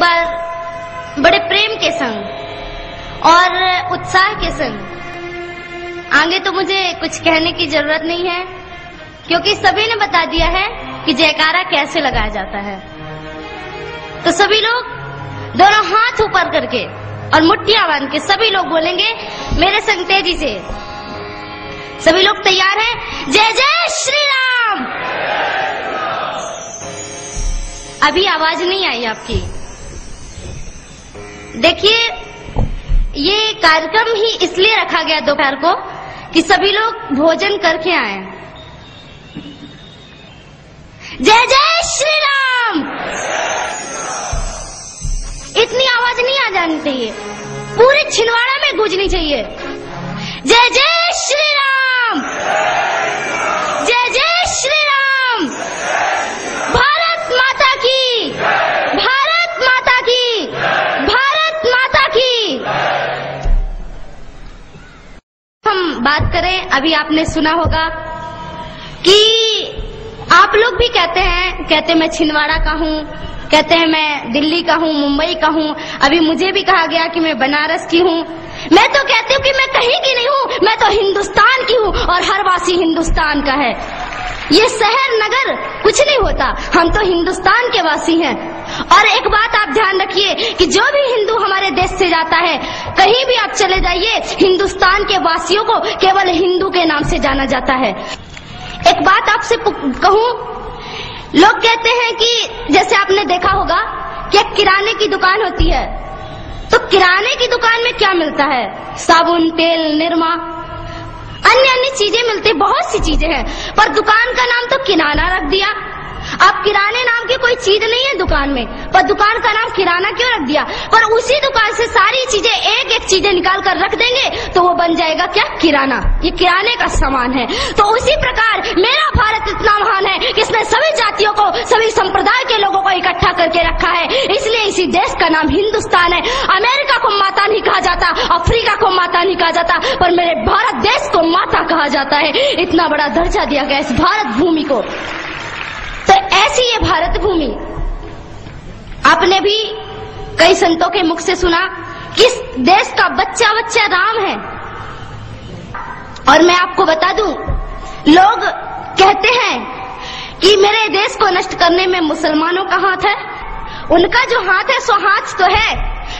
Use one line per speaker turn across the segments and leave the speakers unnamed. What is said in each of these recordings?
बार बड़े प्रेम के संग और उत्साह के संग आगे तो मुझे कुछ कहने की जरूरत नहीं है, क्योंकि सभी ने बता दिया है कि जयकारा कैसे लगाया जाता है। तो सभी लोग दोनों हाथ ऊपर करके और मुट्ठियां बांध के सभी लोग बोलेंगे मेरे संग तेजी से। सभी लोग तैयार हैं? जय जय श्री राम। अभी आवाज नहीं आई आपकी। देखिए, ये कार्यक्रम ही इसलिए रखा गया दोपहर को कि सभी लोग भोजन करके आए। जय जय श्री राम। इतनी आवाज नहीं आ जानी चाहिए, पूरे छिंदवाड़ा में गूंजनी चाहिए। जय जय श्री राम, जय जय श्री राम। भारत माता की, भारत माता की, भारत माता की। हम बात करें, अभी आपने सुना होगा कि आप लोग भी कहते मैं छिंदवाड़ा का हूँ, कहते हैं मैं दिल्ली का हूँ, मुंबई का हूँ। अभी मुझे भी कहा गया कि मैं बनारस की हूँ। मैं तो कहती हूँ कि मैं कहीं की नहीं हूँ, मैं तो हिंदुस्तान की हूँ और हर वासी हिंदुस्तान का है। ये शहर नगर कुछ नहीं होता, हम तो हिंदुस्तान के वासी हैं। और एक बात आप ध्यान रखिए कि जो भी हिंदू हमारे देश से जाता है, कहीं भी आप चले जाइए, हिंदुस्तान के वासियों को केवल हिंदू के नाम से जाना जाता है। एक बात आपसे कहूँ, लोग कहते हैं कि जैसे आपने देखा होगा कि एक किराने की दुकान होती है, तो किराने की दुकान में क्या मिलता है? साबुन, तेल, निरमा, अन्य अन्य चीजें मिलती, बहुत सी चीजें हैं, पर दुकान का नाम तो किराना रख दिया। अब किराने नाम की कोई चीज नहीं है दुकान में, पर दुकान का नाम किराना क्यों रख दिया? पर उसी दुकान से सारी चीजें एक एक चीजें निकाल कर रख देंगे तो वो बन जाएगा क्या? किराना। ये किराने का सामान है। तो उसी प्रकार मेरा भारत इतना महान है कि इसने सभी जातियों को, सभी संप्रदाय के लोगों को इकट्ठा करके रखा है। इसलिए इसी देश का नाम हिंदुस्तान है। अमेरिका को माता नहीं कहा जाता, अफ्रीका को माता नहीं कहा जाता, पर मेरे भारत देश को माता कहा जाता है। इतना बड़ा दर्जा दिया गया इस भारत भूमि को। तो ऐसी ये भारत भूमि, आपने भी कई संतों के मुख से सुना कि इस देश का बच्चा बच्चा राम है। और मैं आपको बता दूं, लोग कहते हैं कि मेरे देश को नष्ट करने में मुसलमानों का हाथ है। उनका जो हाथ है सो हाथ तो है,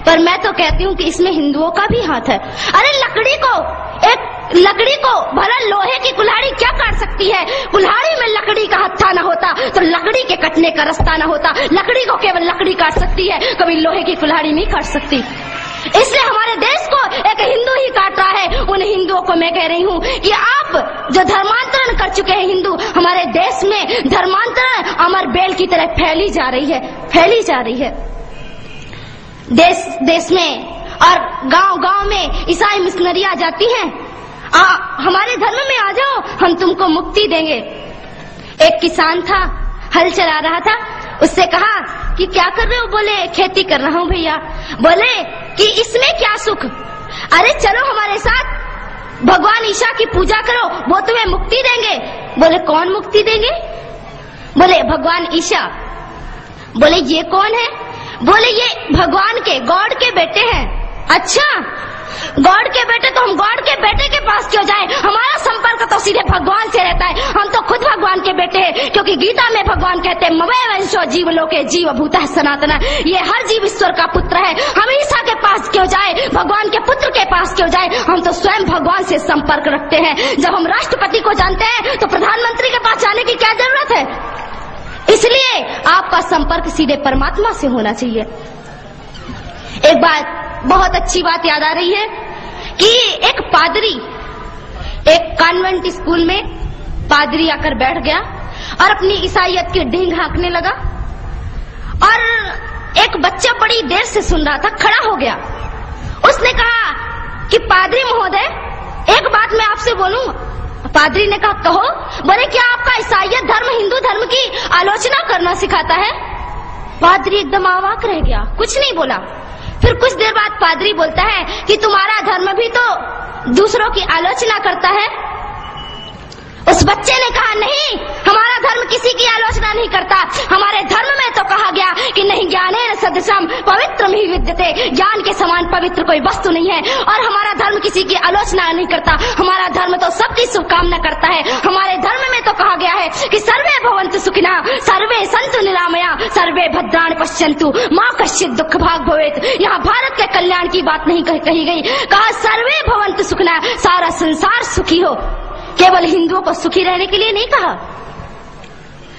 पर मैं तो कहती हूँ कि इसमें हिंदुओं का भी हाथ है। अरे लकड़ी को भला लोहे की कुल्हाड़ी क्या काट सकती है? कुल्हाड़ी में लकड़ी का हत्था न होता तो लकड़ी के कटने का रास्ता न होता। लकड़ी को केवल लकड़ी काट सकती है, कभी लोहे की कुल्हाड़ी नहीं काट सकती। इसलिए हमारे देश को एक हिंदू ही काट रहा है। उन हिंदुओं को मैं कह रही हूँ कि आप जो धर्मांतरण कर चुके हैं हिंदू, हमारे देश में धर्मांतरण अमर बेल की तरह फैली जा रही है, फैली जा रही है। देश देश में और गांव गांव में ईसाई मिशनरी आ जाती हैं, हमारे धर्म में आ जाओ, हम तुमको मुक्ति देंगे। एक किसान था, हल चला रहा था, उससे कहा कि क्या कर रहे हो? बोले खेती कर रहा हूँ भैया। बोले कि इसमें क्या सुख? अरे चलो हमारे साथ भगवान ईशा की पूजा करो, वो तुम्हें मुक्ति देंगे। बोले कौन मुक्ति देंगे? बोले भगवान ईशा। बोले ये कौन है? बोले ये भगवान के, गॉड के बेटे हैं। अच्छा, गॉड के बेटे, तो हम गॉड के बेटे के पास क्यों जाएं? हमारा संपर्क तो सीधे भगवान से रहता है। हम तो खुद भगवान के बेटे हैं, क्योंकि गीता में भगवान कहते हैं मवै वंशो जीव लोके जीव भूता सनातना। ये हर जीव ईश्वर का पुत्र है। हम ईसा के पास क्यों जाए? भगवान के पुत्र के पास क्यों जाए? हम तो स्वयं भगवान से संपर्क रखते हैं। जब हम राष्ट्रपति को जानते हैं तो प्रधानमंत्री के पास जाने की क्या जरूरत है? इसलिए आपका संपर्क सीधे परमात्मा से होना चाहिए। एक बात, बहुत अच्छी बात याद आ रही है कि एक पादरी, एक कॉन्वेंट स्कूल में पादरी आकर बैठ गया और अपनी ईसाइयत की ढींग हाँकने लगा। और एक बच्चा बड़ी देर से सुन रहा था, खड़ा हो गया। उसने कहा कि पादरी महोदय, एक बात मैं आपसे बोलूं। पादरी ने कहा कहो। बोले क्या आपका ईसाइयत धर्म हिंदू धर्म की आलोचना करना सिखाता है? पादरी एकदम अवाक रह गया, कुछ नहीं बोला। फिर कुछ देर बाद पादरी बोलता है कि तुम्हारा धर्म भी तो दूसरों की आलोचना करता है। उस बच्चे ने कहा, नहीं, हमारा धर्म किसी की आलोचना नहीं करता। हमारे धर्म में तो कहा गया कि नहीं ज्ञानेन सदृशम पवित्रम हि विद्यते, ज्ञान के समान पवित्र कोई वस्तु नहीं है। और हमारा धर्म किसी की आलोचना नहीं करता, हमारा धर्म तो सबकी शुभकामना करता है। हमारे धर्म में तो कहा गया है कि सर्वे भवन्तु सुखिनः, सर्वे सन्तु निरामया, सर्वे भद्राणि पश्यन्तु, मा कश्चित् दुःख भाग् भवेत्। यहाँ भारत के कल्याण की बात नहीं कही गई, कहा सर्वे भवन्तु सुखिनः, सारा संसार सुखी हो। केवल हिंदुओं को सुखी रहने के लिए नहीं कहा।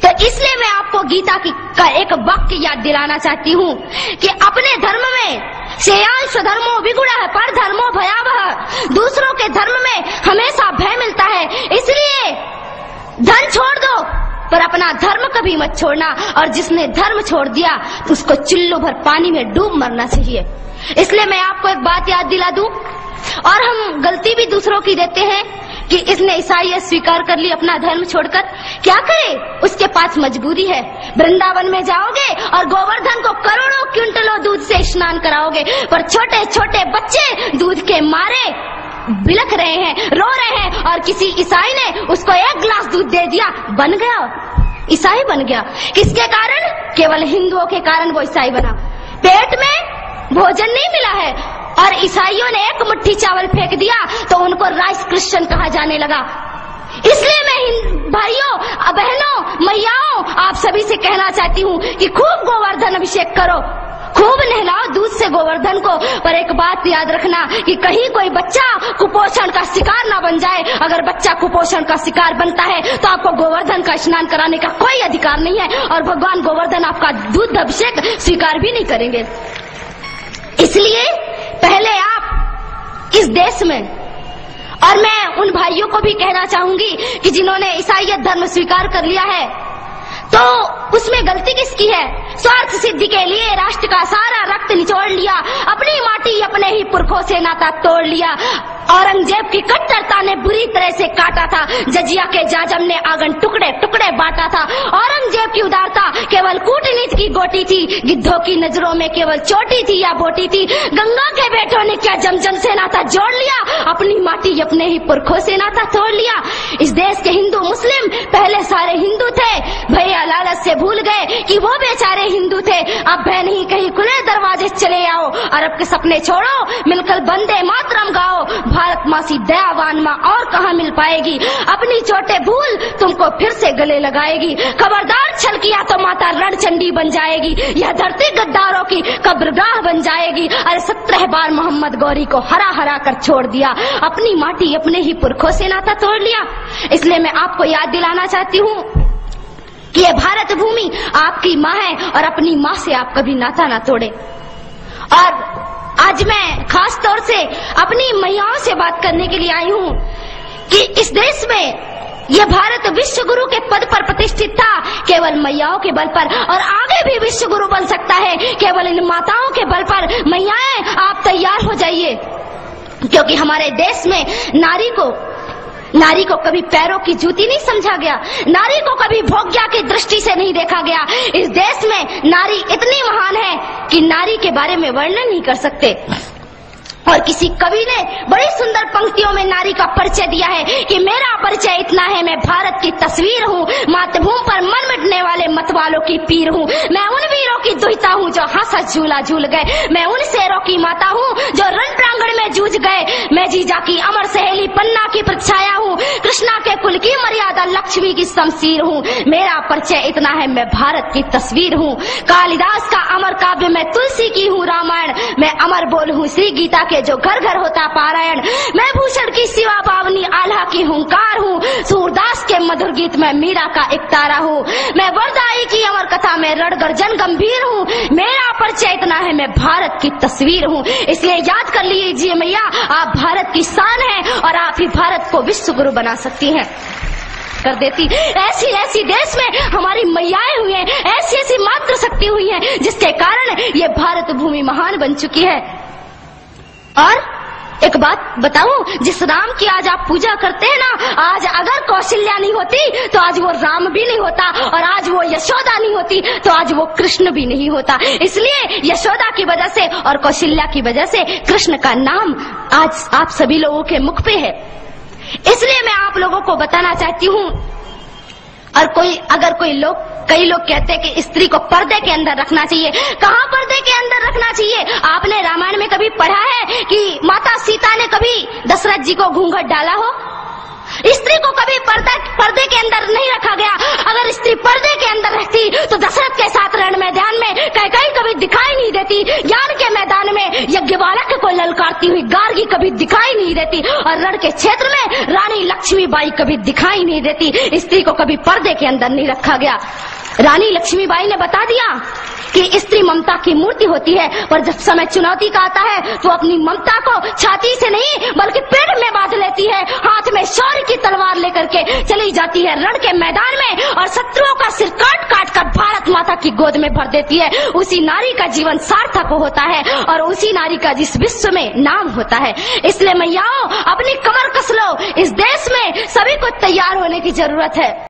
तो इसलिए मैं आपको गीता का एक वाक्य याद दिलाना चाहती हूँ कि अपने धर्म में श्रेयांश धर्मो विगुणः पर धर्मो भयावह, दूसरों के धर्म में हमेशा भय मिलता है। इसलिए धन छोड़ दो पर अपना धर्म कभी मत छोड़ना, और जिसने धर्म छोड़ दिया उसको चुल्लू भर पानी में डूब मरना चाहिए। इसलिए मैं आपको एक बात याद दिला दूं, और हम गलती भी दूसरों की देते हैं कि इसने ईसाईयत स्वीकार कर ली अपना धर्म छोड़कर, क्या करे, उसके पास मजबूरी है। वृंदावन में जाओगे और गोवर्धन को करोड़ों क्विंटलों दूध से स्नान कराओगे, पर छोटे छोटे बच्चे दूध के मारे बिलख रहे हैं, रो रहे हैं, और किसी ईसाई ने उसको 1 गिलास दूध दे दिया, बन गया, ईसाई बन गया। किसके कारण? केवल हिंदुओं के कारण वो ईसाई बना। पेट में भोजन नहीं मिला है और ईसाइयों ने 1 मुट्ठी चावल फेंक दिया तो उनको राइस क्रिश्चियन कहा जाने लगा। इसलिए मैं भाइयों, बहनों, मैयाओं, आप सभी से कहना चाहती हूँ कि खूब गोवर्धन अभिषेक करो, खूब नहलाओ दूध से गोवर्धन को। पर एक बात याद रखना कि कहीं कोई बच्चा कुपोषण का शिकार ना बन जाए। अगर बच्चा कुपोषण का शिकार बनता है तो आपको गोवर्धन का स्नान कराने का कोई अधिकार नहीं है, और भगवान गोवर्धन आपका दूध अभिषेक स्वीकार भी नहीं करेंगे। इसलिए पहले आप इस देश में, और मैं उन भाइयों को भी कहना चाहूंगी कि जिन्होंने ईसाईयत धर्म स्वीकार कर लिया है, तो उसमें गलती किसकी है? स्वार्थ सिद्धि के लिए राष्ट्र का सारा रक्त निचोड़ लिया, अपनी माटी अपने ही पुरखों से नाता तोड़ लिया। औरंगजेब की कट्टरता ने बुरी तरह से काटा था, जजिया के जाजम ने आंगन टुकड़े टुकड़े बांटा था। औरंगजेब की उदारता केवल कूटनीति की गोटी थी, गिद्धों की नजरों में केवल चोटी थी या बोटी थी। गंगा के बेटों ने क्या जमजम से नाता जोड़ लिया, अपनी माटी अपने ही पुरखों से नाता तोड़ लिया। इस देश के हिंदू मुस्लिम पहले सारे हिंदू थे, भैया लालच से भूल गए कि वो बेचारे हिंदू थे। अब भय नहीं, कहीं खुले दरवाजे चले आओ, अरब के सपने छोड़ो, मिलकर वंदे मातरम गाओ। भारत माँ सी दयावान माँ और कहाँ मिल पाएगी, अपनी चोटे भूल तुमको फिर से गले लगाएगी। खबरदार छल किया तो माता रणचंडी बन जाएगी, यह धरती गद्दारों की कब्रगाह बन जाएगी। अरे 17 बार मोहम्मद गौरी को हरा हरा कर छोड़ दिया, अपनी माटी अपने ही पुरखों से नाता तोड़ लिया। इसलिए मैं आपको याद दिलाना चाहती हूँ कि ये भारत भूमि आपकी माँ है, और अपनी माँ से आप कभी नाता ना तोड़े। और आज मैं खास तौर से अपनी मैयाओं से बात करने के लिए आई हूँ कि इस देश में यह भारत विश्व गुरु के पद पर प्रतिष्ठित था केवल मैयाओं के बल पर, और आगे भी विश्व गुरु बन सकता है केवल इन माताओं के बल पर। मैयाएं, आप तैयार हो जाइए, क्योंकि हमारे देश में नारी को कभी पैरों की जूती नहीं समझा गया, नारी को कभी भोग्या की दृष्टि से नहीं देखा गया। इस देश में नारी इतनी महान है कि नारी के बारे में वर्णन नहीं कर सकते। और किसी कवि ने बड़ी सुंदर पंक्तियों में नारी का परिचय दिया है कि मेरा परिचय इतना है, मैं भारत की तस्वीर हूँ, मातृभूमि पर मन मिटने वाले मतवालों की पीर हूँ। मैं उन वीरों की दुहिता हूँ जो हंसा झूला झूल गए, मैं उन शेरों की माता हूँ जो रण प्रांगण में जूझ गए। मैं जीजा की अमर सहेली पन्ना की प्रछाया हूँ, कृष्णा के कुल की मर्यादा लक्ष्मी की शमशीर हूँ। मेरा परिचय इतना है, मैं भारत की तस्वीर हूँ। कालिदास का अमर काव्य मैं तुलसी की हूँ रामायण, मैं अमर बोल हूँ श्री गीता के जो घर घर होता पारायण। मैं भूषण की सिवा पावनी आल्हा की हुंकार हूँ, सूरदास के मधुर गीत में मीरा का एक तारा हूँ। मैं वरदाई की अमर कथा में रण गर्जन गंभीर हूँ। मेरा परिचय इतना है, मैं भारत की तस्वीर हूँ। इसलिए याद कर लीजिए मैया, आप भारत की शान हैं और आप ही भारत को विश्व गुरु बना सकती हैं। कर देती ऐसी ऐसी देश में हमारी मैयाएं हुई हैं, ऐसी ऐसी मातृ शक्ति हुई है, जिसके कारण ये भारत भूमि महान बन चुकी है। और एक बात बताऊं, जिस राम की आज आप पूजा करते हैं ना, आज अगर कौशल्या नहीं होती तो आज वो राम भी नहीं होता, और आज वो यशोदा नहीं होती तो आज वो कृष्ण भी नहीं होता। इसलिए यशोदा की वजह से और कौशल्या की वजह से कृष्ण का नाम आज आप सभी लोगों के मुख पे है। इसलिए मैं आप लोगों को बताना चाहती हूँ। और कई लोग कहते हैं कि स्त्री को पर्दे के अंदर रखना चाहिए। कहाँ पर्दे के अंदर रखना चाहिए? आपने रामायण में कभी पढ़ा है कि माता सीता ने कभी दशरथ जी को घूंघट डाला हो? स्त्री को कभी पर्दे के अंदर नहीं रखा गया। अगर स्त्री पर्दे के अंदर रहती तो दशरथ के साथ रण मैदान में कैकेयी कभी दिखाई नहीं देती। ज्ञान के मैदान में यज्ञवालक को ललकारती हुई गार्गी कभी दिखाई नहीं देती। और रण के क्षेत्र में रानी लक्ष्मीबाई कभी दिखाई नहीं देती। स्त्री को कभी पर्दे के अंदर नहीं रखा गया। रानी लक्ष्मीबाई ने बता दिया कि स्त्री ममता की मूर्ति होती है, पर जब समय चुनौती का आता है तो अपनी ममता को छाती से नहीं बल्कि पेट में बांध लेती है। हाथ में शौर्य की तलवार लेकर के चली जाती है रण के मैदान में और शत्रुओं का सिर काट काट कर भारत माता की गोद में भर देती है। उसी नारी का जीवन सार्थक होता है और उसी नारी का जिस विश्व में नाम होता है। इसलिए मैयाओं, अपनी कमर कस लो। इस देश में सभी को तैयार होने की जरूरत है।